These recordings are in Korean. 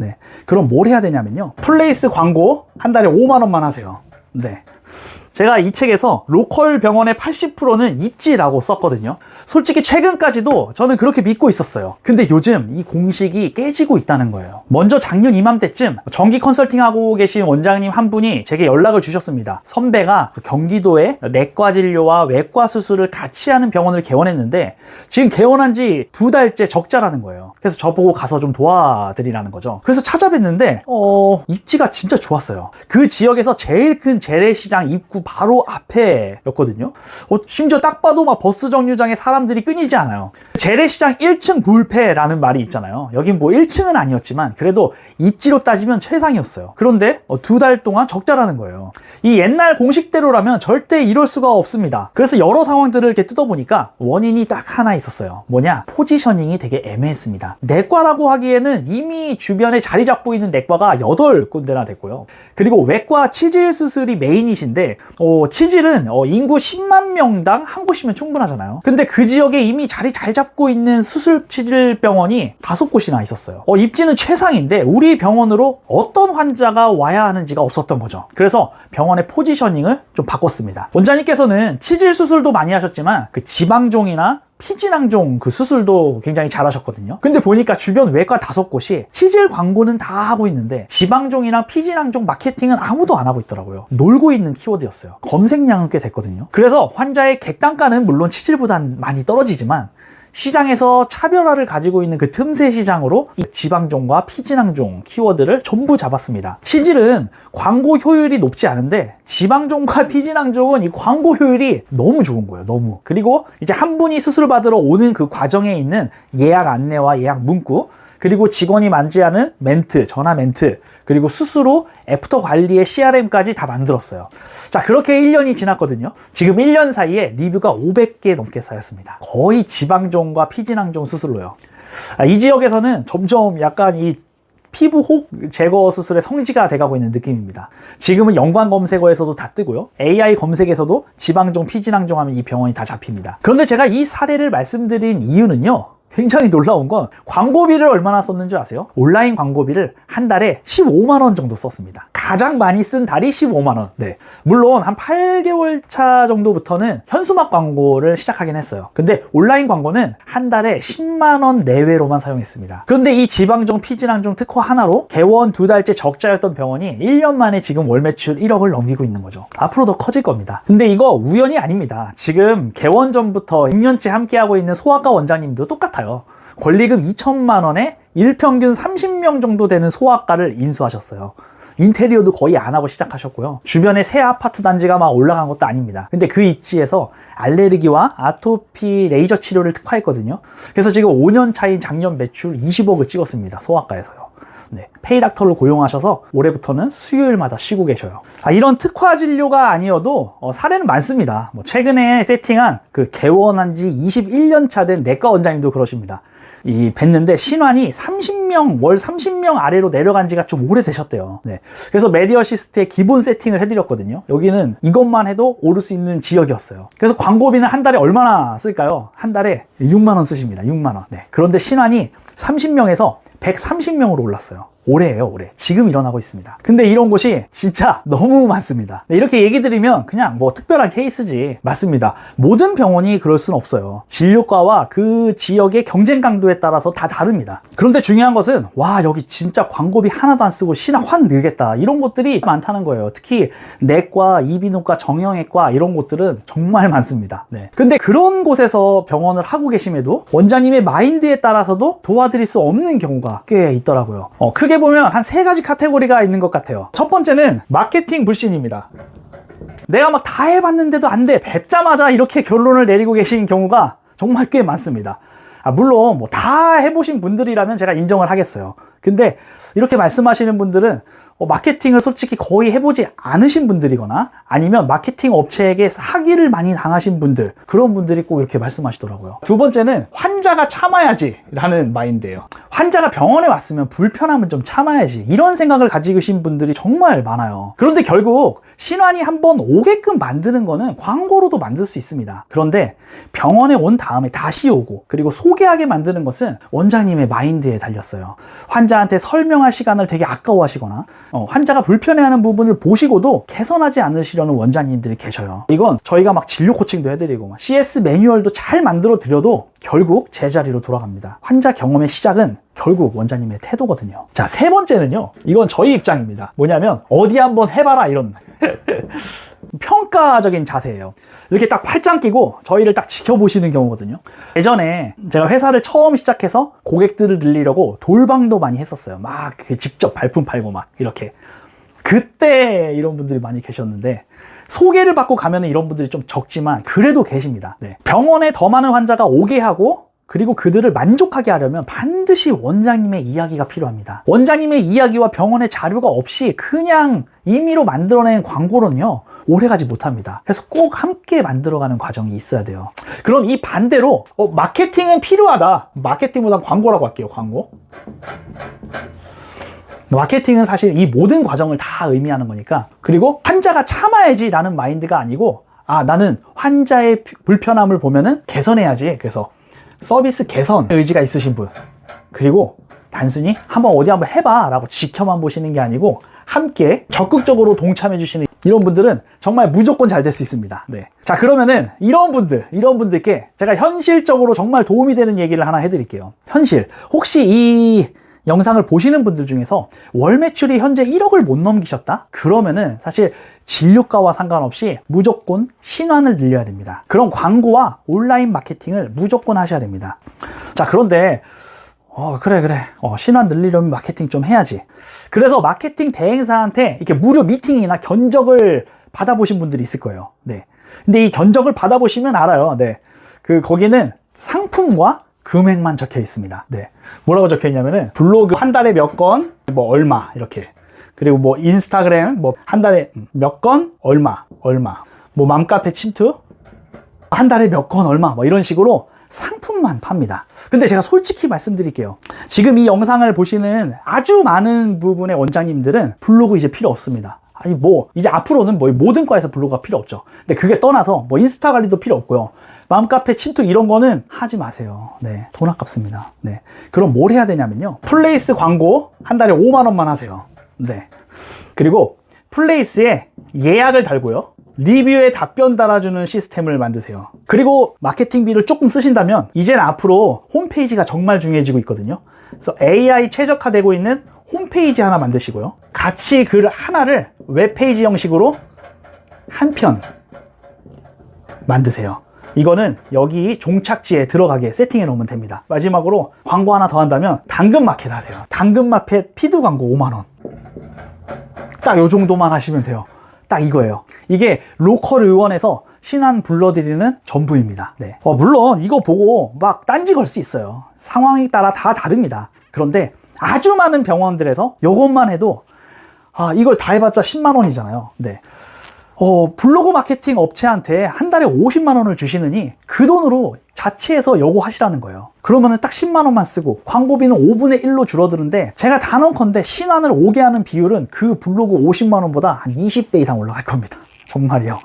네. 그럼 뭘 해야 되냐면요. 플레이스 광고 한 달에 5만 원만 하세요. 네. 제가 이 책에서 로컬 병원의 80%는 입지라고 썼거든요. 솔직히 최근까지도 저는 그렇게 믿고 있었어요. 근데 요즘 이 공식이 깨지고 있다는 거예요. 먼저 작년 이맘때쯤 정기 컨설팅하고 계신 원장님 한 분이 제게 연락을 주셨습니다. 선배가 경기도에 내과 진료와 외과 수술을 같이 하는 병원을 개원했는데 지금 개원한 지 2달째 적자라는 거예요. 그래서 저보고 가서 좀 도와드리라는 거죠. 그래서 찾아뵀는데 입지가 진짜 좋았어요. 그 지역에서 제일 큰 재래시장 입구 바로 앞에였거든요. 심지어 딱 봐도 막 버스 정류장에 사람들이 끊이지 않아요. 재래시장 1층 불패라는 말이 있잖아요. 여긴 뭐 1층은 아니었지만 그래도 입지로 따지면 최상이었어요. 그런데 2달 동안 적자라는 거예요. 이 옛날 공식대로라면 절대 이럴 수가 없습니다. 그래서 여러 상황들을 이렇게 뜯어보니까 원인이 딱 하나 있었어요. 뭐냐? 포지셔닝이 되게 애매했습니다. 내과라고 하기에는 이미 주변에 자리 잡고 있는 내과가 8군데나 됐고요. 그리고 외과 치질 수술이 메인이신데 치질은 인구 10만 명당 한 곳이면 충분하잖아요. 근데 그 지역에 이미 자리 잘 잡고 있는 수술 치질 병원이 5곳이나 있었어요. 입지는 최상인데 우리 병원으로 어떤 환자가 와야 하는지가 없었던 거죠. 그래서 병원의 포지셔닝을 좀 바꿨습니다. 원장님께서는 치질 수술도 많이 하셨지만 그 지방종이나 피지낭종 그 수술도 굉장히 잘하셨거든요. 근데 보니까 주변 외과 5곳이 치질 광고는 다 하고 있는데 지방종이랑 피지낭종 마케팅은 아무도 안 하고 있더라고요. 놀고 있는 키워드였어요. 검색량은 꽤 됐거든요. 그래서 환자의 객단가는 물론 치질보단 많이 떨어지지만 시장에서 차별화를 가지고 있는 그 틈새 시장으로 이 지방종과 피지낭종 키워드를 전부 잡았습니다. 치질은 광고 효율이 높지 않은데 지방종과 피지낭종은 이 광고 효율이 너무 좋은 거예요. 너무. 그리고 이제 한 분이 수술 받으러 오는 그 과정에 있는 예약 안내와 예약 문구, 그리고 직원이 만지하는 멘트, 전화 멘트, 그리고 수술 후 애프터 관리의 CRM까지 다 만들었어요. 자, 그렇게 1년이 지났거든요. 지금 1년 사이에 리뷰가 500개 넘게 쌓였습니다. 거의 지방종과 피지낭종 수술로요. 이 지역에서는 점점 약간 이 피부 혹 제거 수술의 성지가 돼가고 있는 느낌입니다. 지금은 연관 검색어에서도 다 뜨고요. AI 검색에서도 지방종, 피지낭종 하면 이 병원이 다 잡힙니다. 그런데 제가 이 사례를 말씀드린 이유는요. 굉장히 놀라운 건 광고비를 얼마나 썼는지 아세요? 온라인 광고비를 한 달에 15만 원 정도 썼습니다. 가장 많이 쓴 달이 15만 원. 네. 물론 한 8개월 차 정도부터는 현수막 광고를 시작하긴 했어요. 근데 온라인 광고는 한 달에 10만 원 내외로만 사용했습니다. 그런데 이 지방종, 피지낭종 특허 하나로 개원 2달째 적자였던 병원이 1년 만에 지금 월 매출 1억을 넘기고 있는 거죠. 앞으로 더 커질 겁니다. 근데 이거 우연이 아닙니다. 지금 개원 전부터 6년째 함께하고 있는 소아과 원장님도 똑같아요. 권리금 2천만 원에 일평균 30명 정도 되는 소아과를 인수하셨어요. 인테리어도 거의 안 하고 시작하셨고요. 주변에 새 아파트 단지가 막 올라간 것도 아닙니다. 근데 그 입지에서 알레르기와 아토피 레이저 치료를 특화했거든요. 그래서 지금 5년 차인 작년 매출 20억을 찍었습니다. 소아과에서요. 네, 페이닥터를 고용하셔서 올해부터는 수요일마다 쉬고 계셔요. 이런 특화 진료가 아니어도 사례는 많습니다. 최근에 세팅한 그 개원한 지 21년 차 된 내과 원장님도 그러십니다. 뵀는데 신환이 30명, 월 30명 아래로 내려간 지가 좀 오래되셨대요. 네. 그래서 메디어시스트의 기본 세팅을 해드렸거든요. 여기는 이것만 해도 오를 수 있는 지역이었어요. 그래서 광고비는 한 달에 얼마나 쓸까요? 한 달에 6만 원 쓰십니다. 6만 원. 네. 그런데 신환이 30명에서 130명으로 올랐어요. 올해예요, 올해. 지금 일어나고 있습니다. 근데 이런 곳이 진짜 너무 많습니다. 네, 이렇게 얘기 드리면 그냥 뭐 특별한 케이스지. 맞습니다. 모든 병원이 그럴 수는 없어요. 진료과와 그 지역의 경쟁 강도에 따라서 다 다릅니다. 그런데 중요한 것은 와, 여기 진짜 광고비 하나도 안 쓰고 신화 확 늘겠다. 이런 곳들이 많다는 거예요. 특히 내과, 이비인후과, 정형외과 이런 곳들은 정말 많습니다. 네. 근데 그런 곳에서 병원을 하고 계심에도 원장님의 마인드에 따라서도 도와드릴 수 없는 경우가 꽤 있더라고요. 크게 보면 한 3가지 카테고리가 있는 것 같아요. 첫 번째는 마케팅 불신입니다. 내가 막 다 해봤는데도 안 돼. 뵙자마자 이렇게 결론을 내리고 계신 경우가 정말 꽤 많습니다. 물론 뭐 다 해보신 분들이라면 제가 인정을 하겠어요. 근데 이렇게 말씀하시는 분들은 마케팅을 솔직히 거의 해보지 않으신 분들이거나 아니면 마케팅 업체에게 사기를 많이 당하신 분들, 그런 분들이 꼭 이렇게 말씀하시더라고요. 두 번째는 환자가 참아야지 라는 마인드예요. 환자가 병원에 왔으면 불편함은 좀 참아야지, 이런 생각을 가지신 분들이 정말 많아요. 그런데 결국 신환이 한번 오게끔 만드는 거는 광고로도 만들 수 있습니다. 그런데 병원에 온 다음에 다시 오고 그리고 소개하게 만드는 것은 원장님의 마인드에 달렸어요. 환자한테 설명할 시간을 되게 아까워하시거나 환자가 불편해하는 부분을 보시고도 개선하지 않으시려는 원장님들이 계셔요. 이건 저희가 막 진료 코칭도 해드리고 막 CS 매뉴얼도 잘 만들어 드려도 결국 제자리로 돌아갑니다. 환자 경험의 시작은 결국 원장님의 태도거든요. 자, 세 번째는요, 이건 저희 입장입니다. 뭐냐면 어디 한번 해봐라, 이런 평가적인 자세예요. 이렇게 딱 팔짱 끼고 저희를 딱 지켜보시는 경우거든요. 예전에 제가 회사를 처음 시작해서 고객들을 늘리려고 돌방도 많이 했었어요. 막 직접 발품 팔고 막 이렇게. 그때 이런 분들이 많이 계셨는데 소개를 받고 가면 이런 분들이 좀 적지만 그래도 계십니다. 네. 병원에 더 많은 환자가 오게 하고 그리고 그들을 만족하게 하려면 반드시 원장님의 이야기가 필요합니다. 원장님의 이야기와 병원의 자료가 없이 그냥 임의로 만들어낸 광고로는요, 오래가지 못합니다. 그래서 꼭 함께 만들어가는 과정이 있어야 돼요. 그럼 이 반대로 마케팅은 필요하다. 마케팅보다 광고라고 할게요. 광고. 마케팅은 사실 이 모든 과정을 다 의미하는 거니까. 그리고 환자가 참아야지 라는 마인드가 아니고, 나는 환자의 불편함을 보면은 개선해야지. 그래서 서비스 개선 의지가 있으신 분, 그리고 단순히 어디 한번 해봐 라고 지켜만 보시는 게 아니고 함께 적극적으로 동참해 주시는 이런 분들은 정말 무조건 잘 될 수 있습니다. 네. 자, 그러면은 이런 분들께 제가 현실적으로 정말 도움이 되는 얘기를 하나 해드릴게요. 혹시 이 영상을 보시는 분들 중에서 월 매출이 현재 1억을 못 넘기셨다? 그러면은 사실 진료가와 상관없이 무조건 신환을 늘려야 됩니다. 그런 광고와 온라인 마케팅을 무조건 하셔야 됩니다. 자, 그런데 그래. 신환 늘리려면 마케팅 좀 해야지. 그래서 마케팅 대행사한테 이렇게 무료 미팅이나 견적을 받아보신 분들이 있을 거예요. 네. 근데 이 견적을 받아보시면 알아요. 네. 거기는 상품과 금액만 적혀 있습니다. 네. 뭐라고 적혀 있냐면은 블로그 한 달에 몇 건, 얼마 이렇게. 그리고 인스타그램 한 달에 몇 건, 얼마. 맘카페 침투 한 달에 몇 건, 얼마. 이런 식으로 상품만 팝니다. 근데 제가 솔직히 말씀드릴게요. 지금 이 영상을 보시는 아주 많은 부분의 원장님들은 블로그 이제 필요 없습니다. 이제 앞으로는 모든 과에서 블로그가 필요 없죠. 근데 그게 떠나서 인스타 관리도 필요 없고요. 맘카페 침투 이런 거는 하지 마세요. 네. 돈 아깝습니다. 네. 그럼 뭘 해야 되냐면요. 플레이스 광고 한 달에 5만 원만 하세요. 네. 그리고 플레이스에 예약을 달고요. 리뷰에 답변 달아주는 시스템을 만드세요. 그리고 마케팅비를 조금 쓰신다면 이제는 앞으로 홈페이지가 정말 중요해지고 있거든요. 그래서 AI 최적화되고 있는 홈페이지 하나 만드시고요. 같이 글 하나를 웹페이지 형식으로 한 편 만드세요. 이거는 여기 종착지에 들어가게 세팅해 놓으면 됩니다. 마지막으로 광고 하나 더 한다면 당근마켓 하세요. 당근마켓 피드 광고 5만 원. 딱 요 정도만 하시면 돼요. 딱 이거예요. 이게 로컬 의원에서 신환 불러드리는 전부입니다. 네. 물론 이거 보고 막 딴지 걸 수 있어요. 상황에 따라 다 다릅니다. 그런데 아주 많은 병원들에서 이것만 해도 이걸 다 해봤자 10만 원이잖아요. 네. 블로그 마케팅 업체한테 한 달에 50만 원을 주시느니 그 돈으로 자체에서 요거 하시라는 거예요. 그러면은 딱 10만 원만 쓰고 광고비는 5분의 1로 줄어드는데 제가 단언컨대 신환을 오게 하는 비율은 그 블로그 50만 원보다 한 20배 이상 올라갈 겁니다. 정말이요.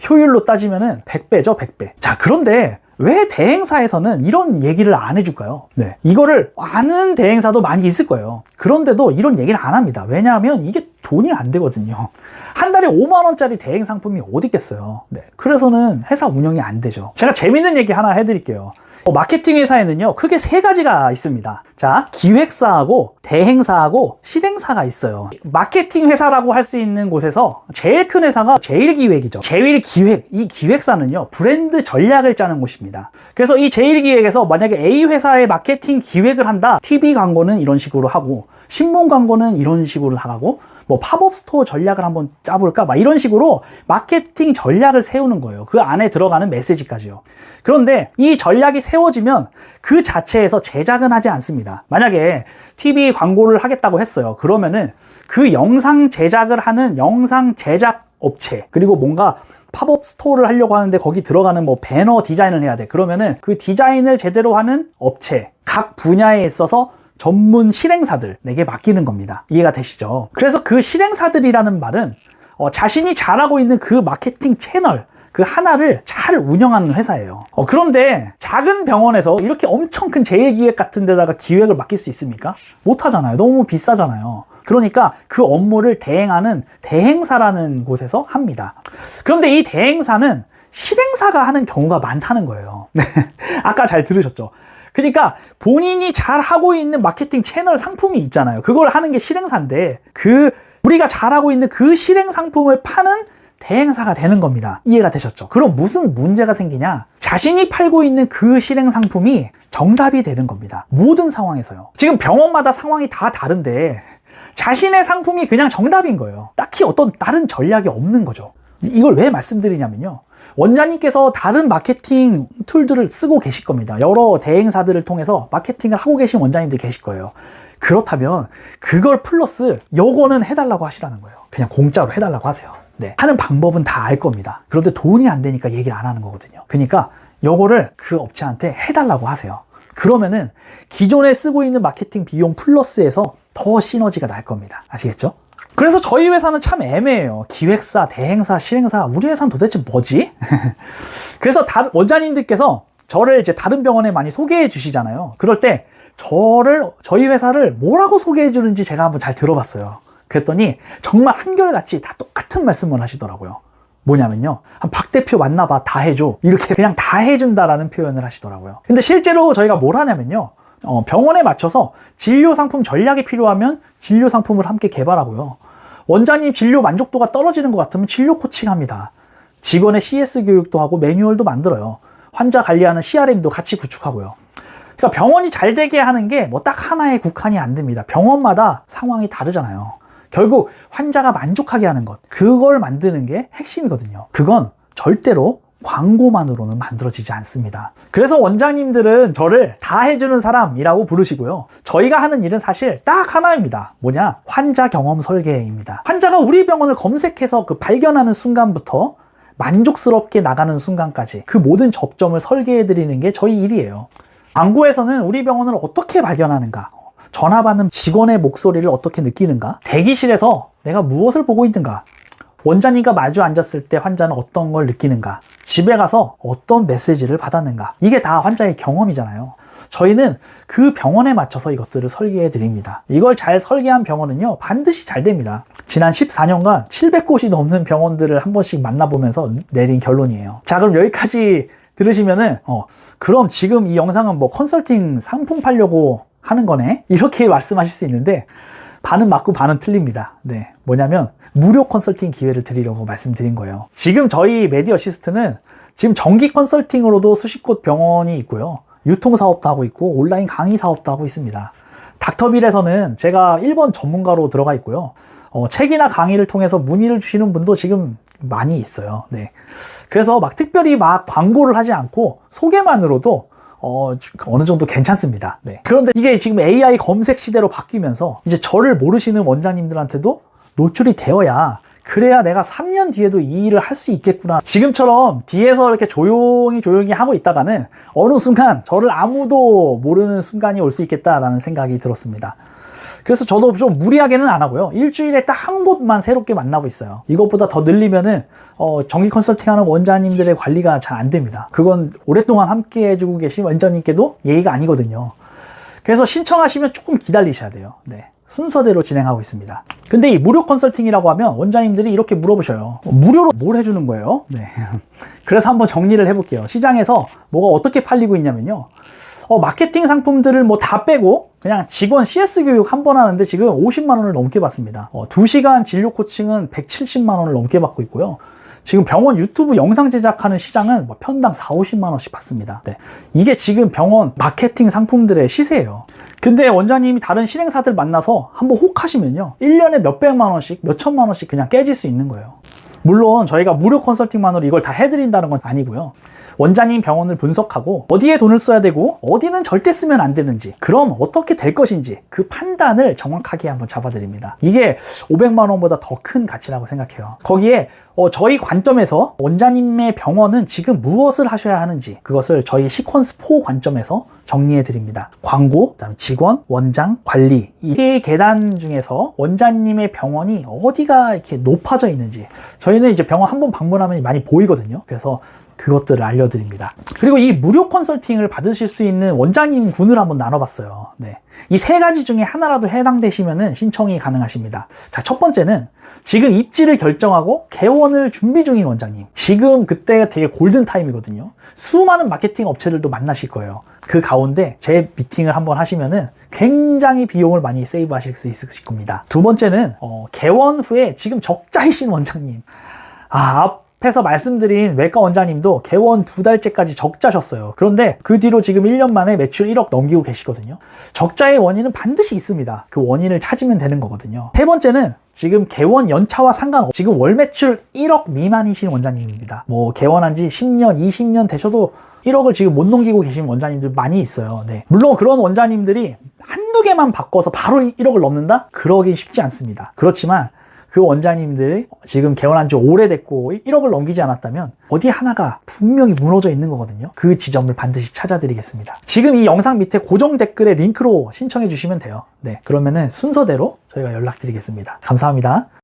효율로 따지면은 100배죠, 100배. 자, 그런데 왜 대행사에서는 이런 얘기를 안 해줄까요? 네. 이거를 아는 대행사도 많이 있을 거예요. 그런데도 이런 얘기를 안 합니다. 왜냐하면 이게 돈이 안 되거든요. 한 달에 5만 원짜리 대행 상품이 어디 있겠어요. 네. 그래서는 회사 운영이 안 되죠. 제가 재밌는 얘기 하나 해드릴게요. 마케팅 회사에는요, 크게 세 가지가 있습니다. 자, 기획사하고 대행사하고 실행사가 있어요. 마케팅 회사라고 할 수 있는 곳에서 제일 큰 회사가 제일기획이죠. 제일기획, 이 기획사는요, 브랜드 전략을 짜는 곳입니다. 그래서 이 제일기획에서 만약에 A 회사의 마케팅 기획을 한다, TV 광고는 이런 식으로 하고 신문 광고는 이런 식으로 나가고 팝업 스토어 전략을 한번 짜볼까? 이런 식으로 마케팅 전략을 세우는 거예요. 그 안에 들어가는 메시지까지요. 그런데 이 전략이 세워지면 그 자체에서 제작은 하지 않습니다. 만약에 TV 광고를 하겠다고 했어요. 그러면은 그 영상 제작을 하는 영상 제작 업체, 그리고 뭔가 팝업 스토어를 하려고 하는데 거기 들어가는 배너 디자인을 해야 돼. 그러면은 그 디자인을 제대로 하는 업체, 각 분야에 있어서 전문 실행사들에게 맡기는 겁니다. 이해가 되시죠? 그래서 그 실행사들이라는 말은 자신이 잘하고 있는 그 마케팅 채널 그 하나를 잘 운영하는 회사예요. 그런데 작은 병원에서 이렇게 엄청 큰 제일기획 같은 데다가 기획을 맡길 수 있습니까? 못하잖아요. 너무 비싸잖아요. 그러니까 그 업무를 대행하는 대행사라는 곳에서 합니다. 그런데 이 대행사는 실행사가 하는 경우가 많다는 거예요. 아까 잘 들으셨죠? 그러니까 본인이 잘 하고 있는 마케팅 채널 상품이 있잖아요. 그걸 하는 게 실행사인데 우리가 잘하고 있는 그 실행 상품을 파는 대행사가 되는 겁니다. 이해가 되셨죠? 그럼 무슨 문제가 생기냐? 자신이 팔고 있는 그 실행 상품이 정답이 되는 겁니다. 모든 상황에서요. 지금 병원마다 상황이 다 다른데 자신의 상품이 그냥 정답인 거예요. 딱히 어떤 다른 전략이 없는 거죠. 이걸 왜 말씀드리냐면요. 원장님께서 다른 마케팅 툴들을 쓰고 계실 겁니다. 여러 대행사들을 통해서 마케팅을 하고 계신 원장님들 계실 거예요. 그렇다면 그걸 플러스 요거는 해달라고 하시라는 거예요. 그냥 공짜로 해달라고 하세요. 네. 하는 방법은 다 알 겁니다. 그런데 돈이 안 되니까 얘기를 안 하는 거거든요. 그러니까 요거를 그 업체한테 해달라고 하세요. 그러면은 기존에 쓰고 있는 마케팅 비용 플러스에서 더 시너지가 날 겁니다. 아시겠죠? 그래서 저희 회사는 참 애매해요. 기획사, 대행사, 실행사, 우리 회사는 도대체 뭐지? 그래서 원장님들께서 저를 이제 다른 병원에 많이 소개해 주시잖아요. 그럴 때 저희 회사를 뭐라고 소개해 주는지 제가 한번 잘 들어봤어요. 그랬더니 정말 한결같이 다 똑같은 말씀을 하시더라고요. 뭐냐면요. 박 대표 만나봐, 다 해줘. 이렇게 그냥 다 해준다라는 표현을 하시더라고요. 근데 실제로 저희가 뭘 하냐면요. 병원에 맞춰서 진료 상품 전략이 필요하면 진료 상품을 함께 개발하고요. 원장님 진료 만족도가 떨어지는 것 같으면 진료 코칭합니다. 직원의 CS 교육도 하고 매뉴얼도 만들어요. 환자 관리하는 CRM도 같이 구축하고요. 그러니까 병원이 잘 되게 하는 게 뭐 딱 하나에 국한이 안 됩니다. 병원마다 상황이 다르잖아요. 결국 환자가 만족하게 하는 것, 그걸 만드는 게 핵심이거든요. 그건 절대로 광고만으로는 만들어지지 않습니다. 그래서 원장님들은 저를 다 해주는 사람이라고 부르시고요. 저희가 하는 일은 사실 딱 하나입니다. 뭐냐? 환자 경험 설계입니다. 환자가 우리 병원을 검색해서 발견하는 순간부터 만족스럽게 나가는 순간까지 그 모든 접점을 설계해 드리는 게 저희 일이에요. 광고에서는 우리 병원을 어떻게 발견하는가? 전화 받는 직원의 목소리를 어떻게 느끼는가? 대기실에서 내가 무엇을 보고 있는가? 원장님과 마주 앉았을 때 환자는 어떤 걸 느끼는가? 집에 가서 어떤 메시지를 받았는가? 이게 다 환자의 경험이잖아요. 저희는 그 병원에 맞춰서 이것들을 설계해 드립니다. 이걸 잘 설계한 병원은요, 반드시 잘 됩니다. 지난 14년간 700곳이 넘는 병원들을 한 번씩 만나보면서 내린 결론이에요. 자, 그럼 여기까지 들으시면은 그럼 지금 이 영상은 뭐 컨설팅 상품 팔려고 하는 거네? 이렇게 말씀하실 수 있는데 반은 맞고 반은 틀립니다. 네, 뭐냐면 무료 컨설팅 기회를 드리려고 말씀드린 거예요. 지금 저희 메디 어시스트는 지금 정기 컨설팅으로도 수십 곳 병원이 있고요. 유통사업도 하고 있고 온라인 강의 사업도 하고 있습니다. 닥터빌에서는 제가 1번 전문가로 들어가 있고요. 책이나 강의를 통해서 문의를 주시는 분도 지금 많이 있어요. 네. 그래서 특별히 광고를 하지 않고 소개만으로도 어느 정도 괜찮습니다. 네. 그런데 이게 지금 AI 검색 시대로 바뀌면서 이제 저를 모르시는 원장님들한테도 노출이 되어야, 그래야 내가 3년 뒤에도 이 일을 할 수 있겠구나. 지금처럼 뒤에서 이렇게 조용히 하고 있다가는 어느 순간 저를 아무도 모르는 순간이 올 수 있겠다라는 생각이 들었습니다. 그래서 저도 좀 무리하게는 안 하고요. 일주일에 딱 한 곳만 새롭게 만나고 있어요. 이것보다 더 늘리면은 정기 컨설팅하는 원장님들의 관리가 잘 안 됩니다. 그건 오랫동안 함께 해주고 계신 원장님께도 예의가 아니거든요. 그래서 신청하시면 조금 기다리셔야 돼요. 네. 순서대로 진행하고 있습니다. 근데 이 무료 컨설팅이라고 하면 원장님들이 이렇게 물어보셔요. 무료로 뭘 해주는 거예요? 네. 그래서 한번 정리를 해볼게요. 시장에서 뭐가 어떻게 팔리고 있냐면요. 마케팅 상품들을 뭐 다 빼고 그냥 직원 CS 교육 한 번 하는데 지금 50만 원을 넘게 받습니다. 2시간 진료 코칭은 170만 원을 넘게 받고 있고요. 지금 병원 유튜브 영상 제작하는 시장은 편당 4, 50만 원씩 받습니다. 네. 이게 지금 병원 마케팅 상품들의 시세예요. 근데 원장님이 다른 실행사들 만나서 한번 혹 하시면요, 1년에 몇백만 원씩, 몇천만 원씩 그냥 깨질 수 있는 거예요. 물론 저희가 무료 컨설팅만으로 이걸 다 해드린다는 건 아니고요. 원장님 병원을 분석하고 어디에 돈을 써야 되고 어디는 절대 쓰면 안 되는지, 그럼 어떻게 될 것인지 그 판단을 정확하게 한번 잡아드립니다. 이게 500만 원보다 더 큰 가치라고 생각해요. 거기에 저희 관점에서 원장님의 병원은 지금 무엇을 하셔야 하는지 그것을 저희 시퀀스4 관점에서 정리해 드립니다. 광고, 그다음 직원, 원장, 관리, 이 세 계단 중에서 원장님의 병원이 어디가 이렇게 높아져 있는지 저희는 이제 병원 한번 방문하면 많이 보이거든요. 그래서 그것들을 알려드립니다. 그리고 이 무료 컨설팅을 받으실 수 있는 원장님 군을 한번 나눠봤어요. 네. 이 세 가지 중에 하나라도 해당되시면 신청이 가능하십니다. 자, 첫 번째는 지금 입지를 결정하고 개원을 준비 중인 원장님. 지금 그때가 되게 골든타임이거든요. 수많은 마케팅 업체들도 만나실 거예요. 그 가운데 제 미팅을 한번 하시면은 굉장히 비용을 많이 세이브 하실 수 있으실 겁니다. 두 번째는 개원 후에 지금 적자이신 원장님. 앞에서 말씀드린 외과 원장님도 개원 2달째까지 적자셨어요. 그런데 그 뒤로 지금 1년 만에 매출 1억 넘기고 계시거든요. 적자의 원인은 반드시 있습니다. 그 원인을 찾으면 되는 거거든요. 세 번째는 지금 개원 연차와 상관없이 지금 월 매출 1억 미만이신 원장님입니다. 뭐 개원한 지 10년, 20년 되셔도 1억을 지금 못 넘기고 계신 원장님들 많이 있어요. 네. 물론 그런 원장님들이 한두 개만 바꿔서 바로 1억을 넘는다? 그러긴 쉽지 않습니다. 그렇지만 그 원장님들이 지금 개원한 지 오래됐고 1억을 넘기지 않았다면 어디 하나가 분명히 무너져 있는 거거든요. 그 지점을 반드시 찾아드리겠습니다. 지금 이 영상 밑에 고정 댓글에 링크로 신청해 주시면 돼요. 네, 그러면은 순서대로 저희가 연락드리겠습니다. 감사합니다.